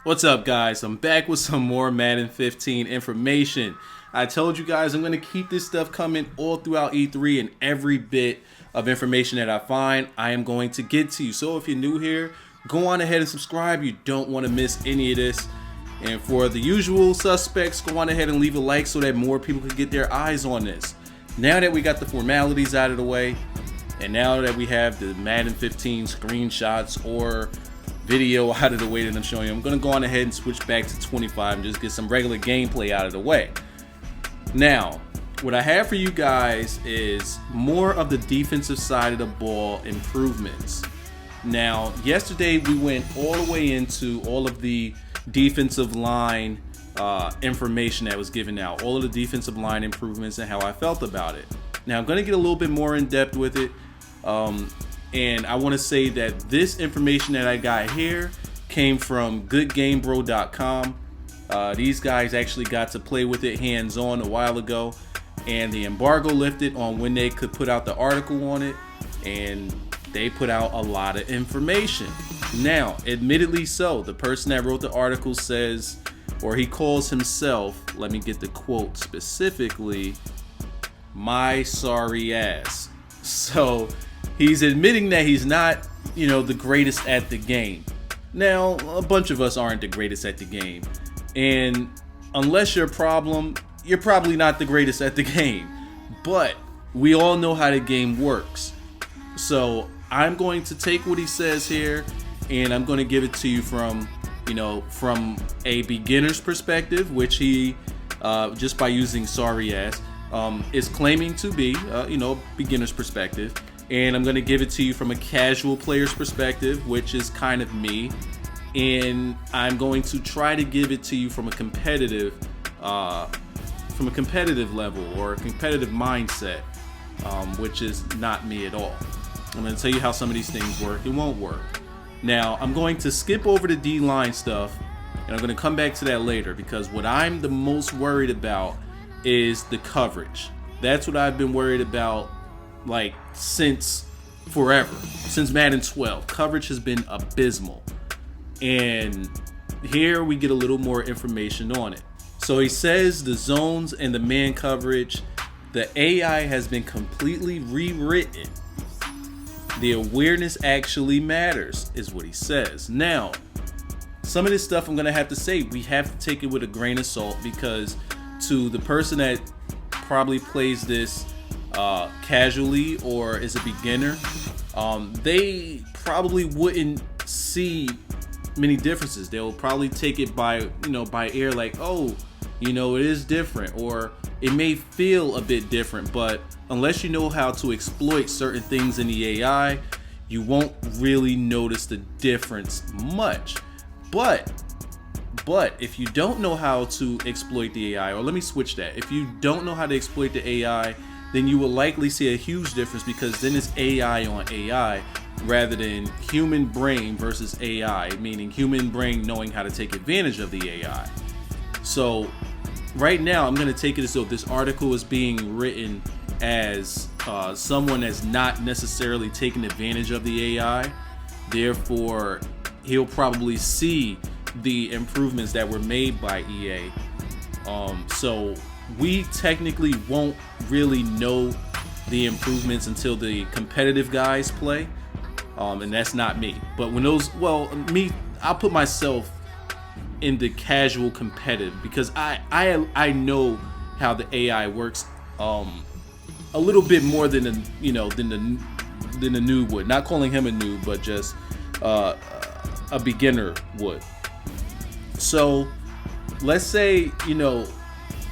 What's up, guys? I'm back with some more Madden 15 information. I told you guys I'm going to keep this stuff coming all throughout E3, and every bit of information that I find, I am going to get to you. So if you're new here, go on ahead and subscribe. You don't want to miss any of this. And for the usual suspects, go on ahead and leave a like so that more people can get their eyes on this. Now that we got the formalities out of the way, and now that we have the Madden 15 screenshots or video out of the way that I'm showing you, I'm going to go on ahead and switch back to 25 and just get some regular gameplay out of the way. Now, what I have for you guys is more of the defensive side of the ball improvements. Now, yesterday we went all the way into all of the defensive line information that was given out, all of the defensive line improvements and how I felt about it. Now, I'm going to get a little bit more in depth with it. And I want to say that this information that I got here came from goodgamebro.com. These guys actually got to play with it hands-on a while ago, and the embargo lifted on when they could put out the article on it, and they put out a lot of information. Now, admittedly so, the person that wrote the article says, or he calls himself, let me get the quote specifically, my sorry ass. So he's admitting that he's not, the greatest at the game. Now, a bunch of us aren't the greatest at the game. And unless you're a problem, you're probably not the greatest at the game. But we all know how the game works. So I'm going to take what he says here, and I'm going to give it to you from a beginner's perspective, which he, just by using sorry ass, is claiming to be, beginner's perspective. And I'm going to give it to you from a casual player's perspective, which is kind of me. And I'm going to try to give it to you from a competitive level or a competitive mindset, which is not me at all. I'm going to tell you how some of these things work and won't work. Now, I'm going to skip over the D-line stuff, and I'm going to come back to that later, because what I'm the most worried about is the coverage. That's what I've been worried about since forever, since Madden 12. Coverage has been abysmal, and here we get a little more information on it. So he says the zones and the man coverage, the AI has been completely rewritten. The awareness actually matters, is what he says. Now, some of this stuff I'm gonna have to say, we have to take it with a grain of salt, because to the person that probably plays this casually or is a beginner, they probably wouldn't see many differences. They'll probably take it by ear, like, oh, it is different, or it may feel a bit different, but unless you know how to exploit certain things in the AI, you won't really notice the difference much. But if you don't know how to exploit the AI, or let me switch that, if you don't know how to exploit the AI, then you will likely see a huge difference, because then it's AI on AI rather than human brain versus AI, meaning human brain knowing how to take advantage of the AI. So right now I'm going to take it as though this article is being written as someone that's not necessarily taking advantage of the AI. Therefore, he'll probably see the improvements that were made by EA. So we technically won't really know the improvements until the competitive guys play, and that's not me. But when I'll put myself in the casual competitive, because I know how the AI works a little bit more than the noob would. Not calling him a noob, but just a beginner would. So let's say,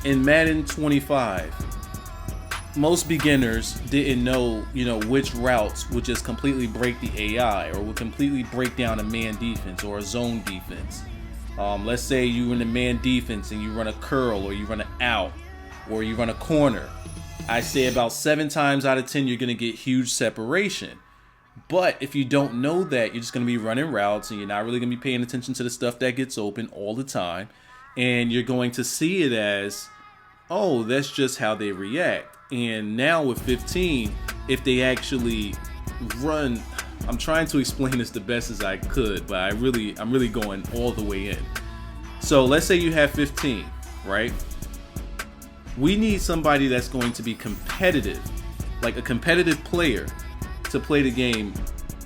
in Madden 25, most beginners didn't know, which routes would just completely break the AI, or would completely break down a man defense or a zone defense. Let's say you in a man defense and you run a curl, or you run an out, or you run a corner. I say about 7 times out of 10 you're going to get huge separation. But if you don't know that, you're just going to be running routes, and you're not really going to be paying attention to the stuff that gets open all the time. And you're going to see it as, oh, that's just how they react. And now with 15, if they actually I'm trying to explain this the best as I could, but I'm really going all the way in. So let's say you have 15, right? We need somebody that's going to be competitive, like a competitive player, to play the game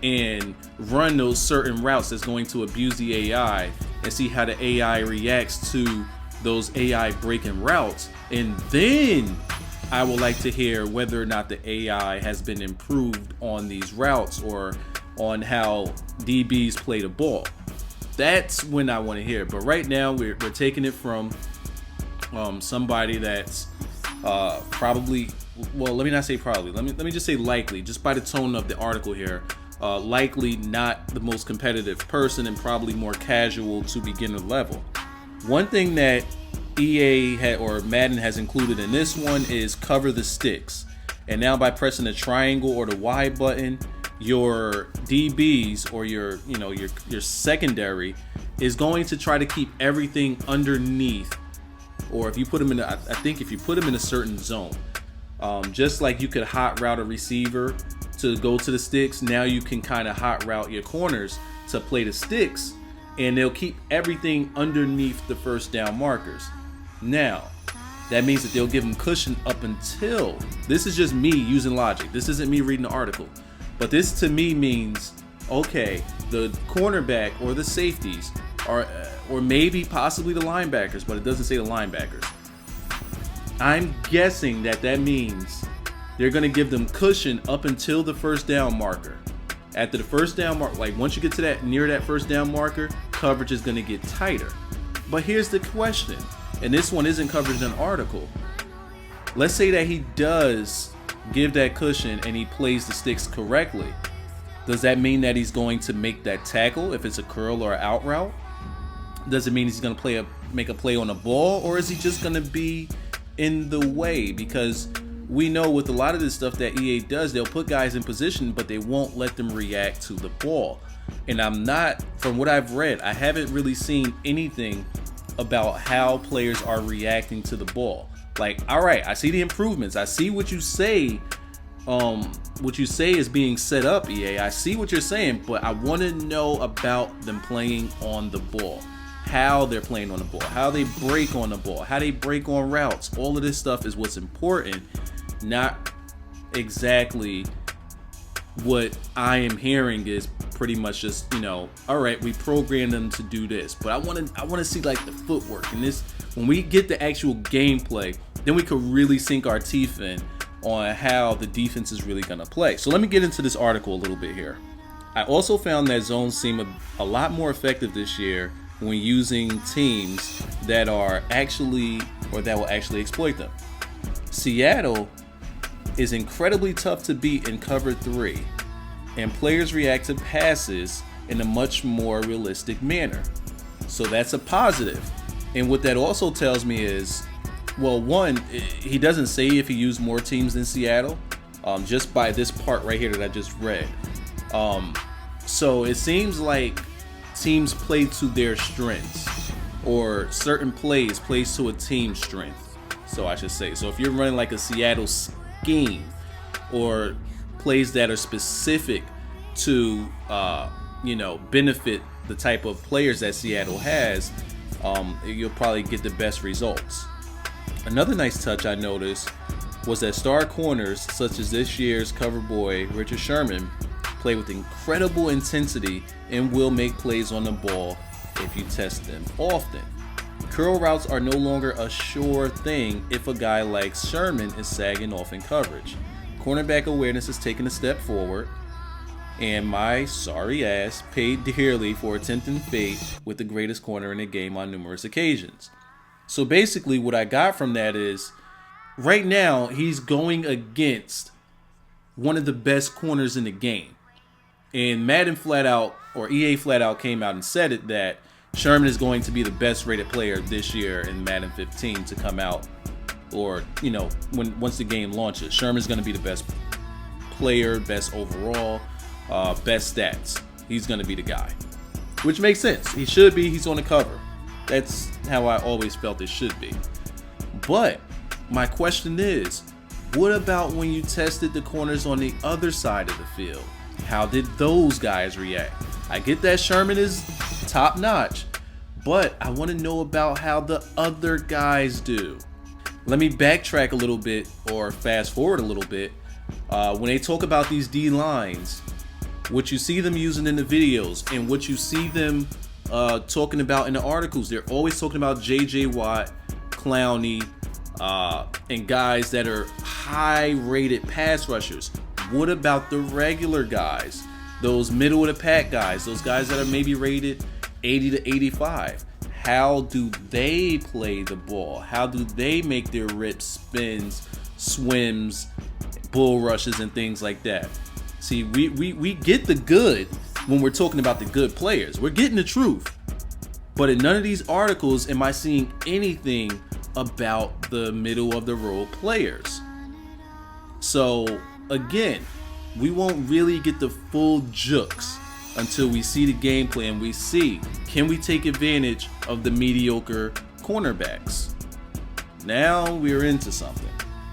and run those certain routes that's going to abuse the AI and see how the AI reacts to those AI breaking routes. And then I would like to hear whether or not the AI has been improved on these routes or on how DBs play the ball. That's when I want to hear it. But right now we're taking it from somebody that's probably, well, let me not say probably, let me just say likely, just by the tone of the article here, likely not the most competitive person and probably more casual to beginner level. One thing that EA or Madden has included in this one is cover the sticks. And now by pressing the triangle or the Y button, your DBs or your secondary is going to try to keep everything underneath. Or if you put them in, I think if you put them in a certain zone, just like you could hot route a receiver to go to the sticks, now you can kind of hot route your corners to play the sticks, and they'll keep everything underneath the first down markers. Now, that means that they'll give them cushion up until, this is just me using logic. This isn't me reading the article, but this to me means, okay, the cornerback or the safeties are, or maybe possibly the linebackers, but it doesn't say the linebackers. I'm guessing that means they're going to give them cushion up until the first down marker. After the first down mark, like once you get to that, near that first down marker, coverage is going to get tighter. But here's the question, and this one isn't covered in an article. Let's say that he does give that cushion and he plays the sticks correctly. Does that mean that he's going to make that tackle if it's a curl or an out route? Does it mean he's going to make a play on the ball, or is he just going to be in the way? Because we know with a lot of this stuff that EA does, they'll put guys in position, but they won't let them react to the ball. And I'm not, from what I've read, I haven't really seen anything about how players are reacting to the ball. Like, all right, I see the improvements. I see what you say. What you say is being set up, EA. I see what you're saying, but I want to know about them playing on the ball. How they're playing on the ball, how they break on the ball, how they break on routes. All of this stuff is what's important, not exactly what I am hearing is pretty much just, all right, we programmed them to do this. But I want to see like the footwork and this. When we get the actual gameplay, then we could really sink our teeth in on how the defense is really going to play. So let me get into this article a little bit here. I also found that zones seem a lot more effective this year when using teams that are actually, or that will actually exploit them. Seattle is incredibly tough to beat in cover 3, and players react to passes in a much more realistic manner. So that's a positive. And what that also tells me is, well, one, he doesn't say if he used more teams than Seattle, just by this part right here that I just read. So it seems like teams play to their strengths, or certain plays to a team's strength. So I should say, so if you're running like a Seattle scheme or plays that are specific to, benefit the type of players that Seattle has, you'll probably get the best results. Another nice touch I noticed was that star corners, such as this year's cover boy, Richard Sherman, play with incredible intensity and will make plays on the ball if you test them often. Curl routes are no longer a sure thing if a guy like Sherman is sagging off in coverage. Cornerback awareness has taken a step forward, and my sorry ass paid dearly for attempting fate with the greatest corner in the game on numerous occasions. So basically what I got from that is, right now he's going against one of the best corners in the game. And Madden flat out, or EA flat out came out and said it, that Sherman is going to be the best rated player this year in Madden 15 to come out, or, once the game launches. Sherman's going to be the best player, best overall, best stats. He's going to be the guy, which makes sense. He should be. He's on the cover. That's how I always felt it should be. But my question is, what about when you tested the corners on the other side of the field? How did those guys react? I get that Sherman is top notch, but I want to know about how the other guys do. Let me backtrack a little bit, or fast forward a little bit. When they talk about these D lines, what you see them using in the videos and what you see them talking about in the articles, they're always talking about J.J. Watt, Clowney, and guys that are high-rated pass rushers. What about the regular guys? Those middle of the pack guys, those guys that are maybe rated 80 to 85. How do they play the ball? How do they make their rips, spins, swims, bull rushes, and things like that? See, we get the good when we're talking about the good players. We're getting the truth. But in none of these articles am I seeing anything about the middle of the road players. So again, we won't really get the full jukes until we see the gameplay and we see, can we take advantage of the mediocre cornerbacks? Now we're into something.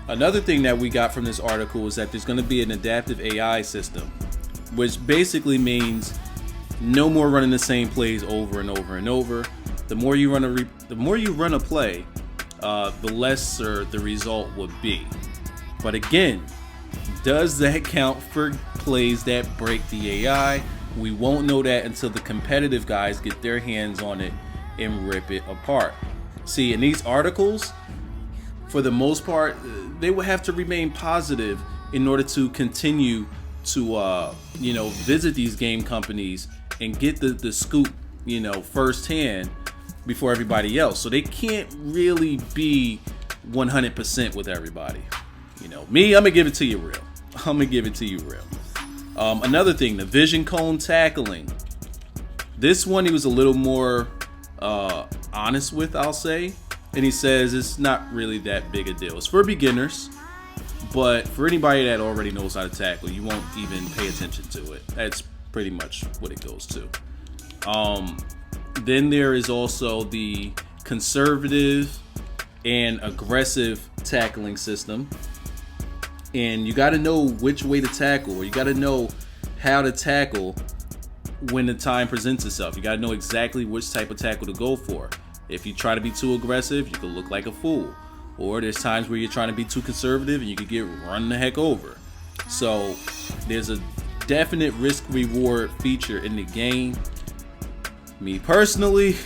Another thing that we got from this article is that there's going to be an adaptive AI system, which basically means no more running the same plays over and over and over. The more you run a play, the lesser the result would be. But again, does that count for plays that break the AI? We won't know that until the competitive guys get their hands on it and rip it apart. See, in these articles, for the most part, they will have to remain positive in order to continue to visit these game companies and get the scoop, firsthand before everybody else. So they can't really be 100% with everybody. Me, I'm gonna give it to you real. Another thing, the vision cone tackling. This one he was a little more honest with, I'll say. And he says it's not really that big a deal. It's for beginners, but for anybody that already knows how to tackle, you won't even pay attention to it. That's pretty much what it goes to. Then there is also the conservative and aggressive tackling system. And you got to know which way to tackle, or you got to know how to tackle when the time presents itself. You got to know exactly which type of tackle to go for. If you try to be too aggressive, you could look like a fool. Or there's times where you're trying to be too conservative and you could get run the heck over. So there's a definite risk-reward feature in the game. Me personally,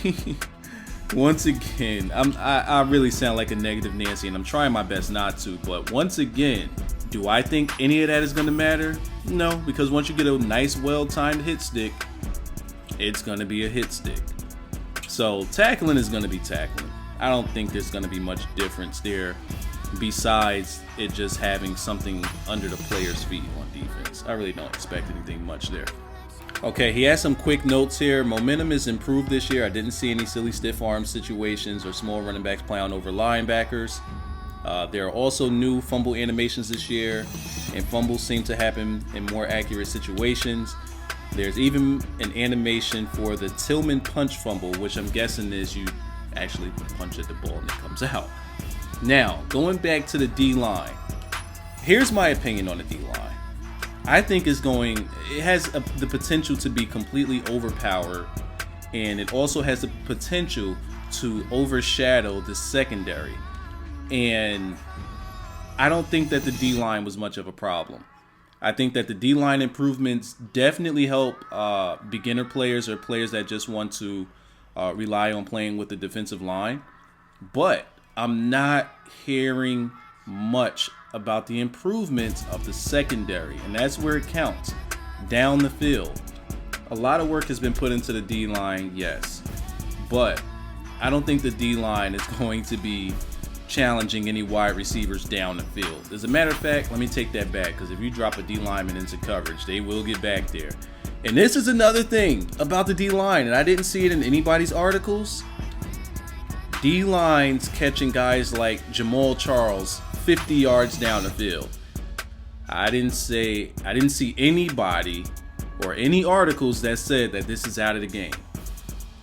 once again, I really sound like a negative Nancy, and I'm trying my best not to. But once again, do I think any of that is going to matter? No, because once you get a nice, well-timed hit stick, it's going to be a hit stick. So tackling is going to be tackling. I don't think there's going to be much difference there besides it just having something under the player's feet on defense. I really don't expect anything much there. Okay, he has some quick notes here. Momentum is improved this year. I didn't see any silly stiff arm situations or small running backs plowing over linebackers. There are also new fumble animations this year, and fumbles seem to happen in more accurate situations. There's even an animation for the Tillman punch fumble, which I'm guessing is you actually punch at the ball and it comes out. Now, going back to the D-line. Here's my opinion on the D-line. I think it has the potential to be completely overpowered, and it also has the potential to overshadow the secondary. And I don't think that the D-line was much of a problem. I think that the D-line improvements definitely help beginner players or players that just want to rely on playing with the defensive line. But I'm not hearing much about the improvements of the secondary, and that's where it counts, down the field. A lot of work has been put into the D-line, yes, but I don't think the D-line is going to be challenging any wide receivers down the field. As a matter of fact, let me take that back, because if you drop a D-lineman into coverage, they will get back there. And this is another thing about the D-line, and I didn't see it in anybody's articles. D-line's catching guys like Jamal Charles 50 yards down the field. I didn't see anybody or any articles that said that this is out of the game.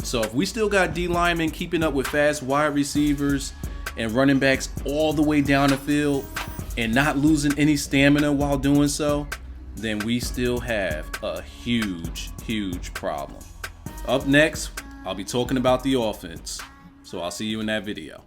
So if we still got D linemen keeping up with fast wide receivers and running backs all the way down the field and not losing any stamina while doing so, then we still have a huge problem. Up next, I'll be talking about the offense. So I'll see you in that video.